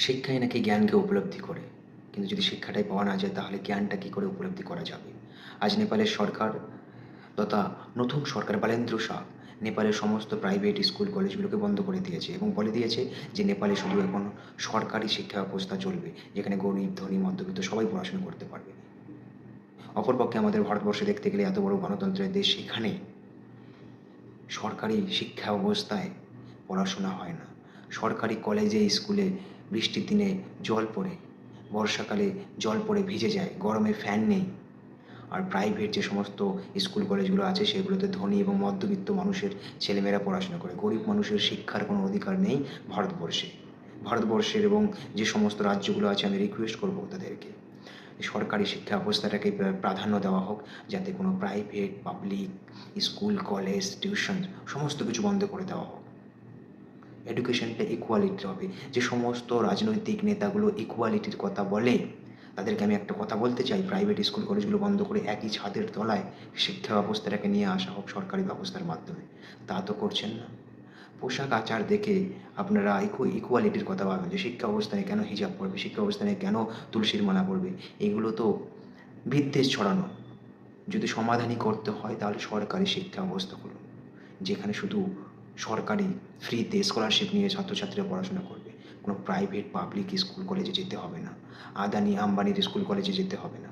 শিক্ষাই নাকি জ্ঞানকে উপলব্ধি করে, কিন্তু যদি শিক্ষাটাই পাওয়া না যায় তাহলে জ্ঞানটা কী করে উপলব্ধি করা যাবে? আজ নেপালের সরকার তথা নতুন সরকার বালেন্দ্র শাহ নেপালের সমস্ত প্রাইভেট স্কুল কলেজগুলোকে বন্ধ করে দিয়েছে এবং বলে দিয়েছে যে নেপালে শুধু এখন সরকারি শিক্ষা ব্যবস্থা চলবে, যেখানে গরিব ধনী মধ্যবিত্ত সবাই পড়াশোনা করতে পারবে। অপরপক্ষে আমাদের ভারতবর্ষে দেখতে গেলে এত বড় গণতন্ত্রের দেশ, এখানে সরকারি শিক্ষা ব্যবস্থায় পড়াশোনা হয় না। সরকারি কলেজে স্কুলে বৃষ্টির দিনে জল পড়ে, বর্ষাকালে জল পড়ে ভিজে যায়, গরমে ফ্যান নেই। আর প্রাইভেট যে সমস্ত স্কুল কলেজগুলো আছে সেগুলোতে ধনী এবং মধ্যবিত্ত মানুষের ছেলেমেয়েরা পড়াশোনা করে। গরিব মানুষের শিক্ষার কোনো অধিকার নেই ভারতবর্ষে। ভারতবর্ষের এবং যে সমস্ত রাজ্যগুলো আছে আমি রিকোয়েস্ট করব তাদেরকে, সরকারি শিক্ষা ব্যবস্থাটাকে প্রাধান্য দেওয়া হোক, যাতে কোনো private public school college tuition সমস্ত কিছু বন্ধ করে দেওয়া হোক। এডুকেশনটা ইকুয়ালিটি হবে। যে সমস্ত রাজনৈতিক নেতাগুলো ইকুয়ালিটির কথা বলে তাদেরকে আমি একটা কথা বলতে চাই, প্রাইভেট স্কুল কলেজগুলো বন্ধ করে একই ছাদের তলায় শিক্ষা ব্যবস্থাটাকে নিয়ে আসা হোক সরকারি ব্যবস্থার মাধ্যমে। তা তো করছেন না। পোশাক আচার দেখে আপনারা ইকুয়ালিটির কথা ভাবেন যে শিক্ষা ব্যবস্থায় কেন হিজাব পড়বে, শিক্ষা ব্যবস্থায় কেন তুলসীর মালা পড়বে। এগুলো তো বিদ্বেষ ছড়ানো। যদি সমাধানই করতে হয় তাহলে সরকারি শিক্ষা ব্যবস্থা করুন, যেখানে শুধু সরকারি ফ্রিতে স্কলারশিপ নিয়ে ছাত্রছাত্রীরা পড়াশোনা করবে। কোনো প্রাইভেট পাবলিক স্কুল কলেজে যেতে হবে না, আদানি আম্বানির স্কুল কলেজে যেতে হবে না।